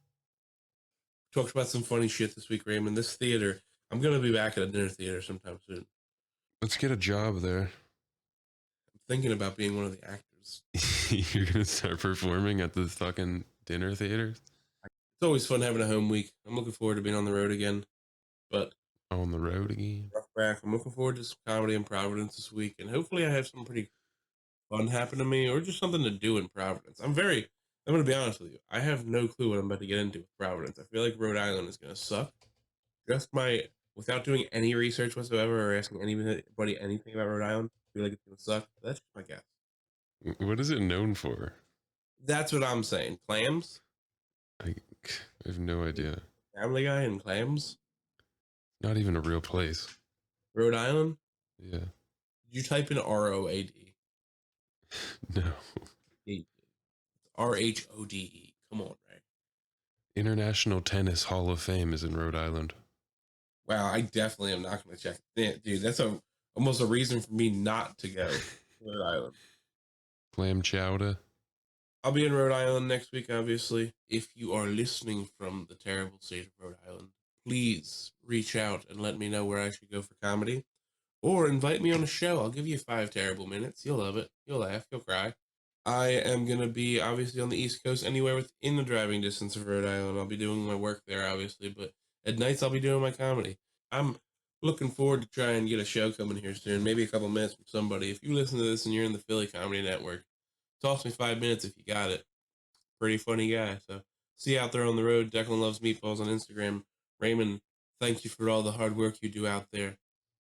Talked about some funny shit this week, Raymond. This theater, I'm going to be back at a dinner theater sometime soon. Let's get a job there. thinking about being one of the actors. You're gonna start performing at the fucking dinner theaters? It's always fun having a home week. I'm looking forward to being on the road again. But On the road again? rough back. I'm looking forward to some comedy in Providence this week, and hopefully I have some pretty fun happen to me, or just something to do in Providence. I'm gonna be honest with you. I have no clue what I'm about to get into with Providence. I feel like Rhode Island is gonna suck. Without doing any research whatsoever or asking anybody anything about Rhode Island, I feel like it's gonna suck. That's just my guess. What is it known for? That's what I'm saying. Clams? I have no idea. Family Guy and clams? Not even a real place. Rhode Island? Yeah. You type in ROAD. No. RHODE. Come on, right? International Tennis Hall of Fame is in Rhode Island. Wow, I definitely am not going to check it. Dude, that's almost a reason for me not to go to Rhode Island. Clam chowder. I'll be in Rhode Island next week, obviously. If you are listening from the terrible state of Rhode Island, please reach out and let me know where I should go for comedy. Or invite me on a show. I'll give you 5 terrible minutes. You'll love it. You'll laugh. You'll cry. I am going to be, obviously, on the East Coast, anywhere within the driving distance of Rhode Island. I'll be doing my work there, obviously, but at nights I'll be doing my comedy. I'm looking forward to try and get a show coming here soon, maybe a couple minutes from somebody. If you listen to this and you're in the Philly Comedy Network, toss me 5 minutes if you got it. Pretty funny guy. So see you out there on the road. Declan Loves Meatballs on Instagram. Raymond, thank you for all the hard work you do out there,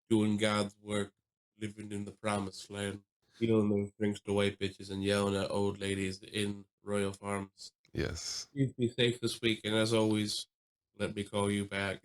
doing God's work, living in the promised land, stealing those drinks to white bitches and yelling at old ladies in Royal Farms. Yes. Please be safe this week, and as always, let me call you back.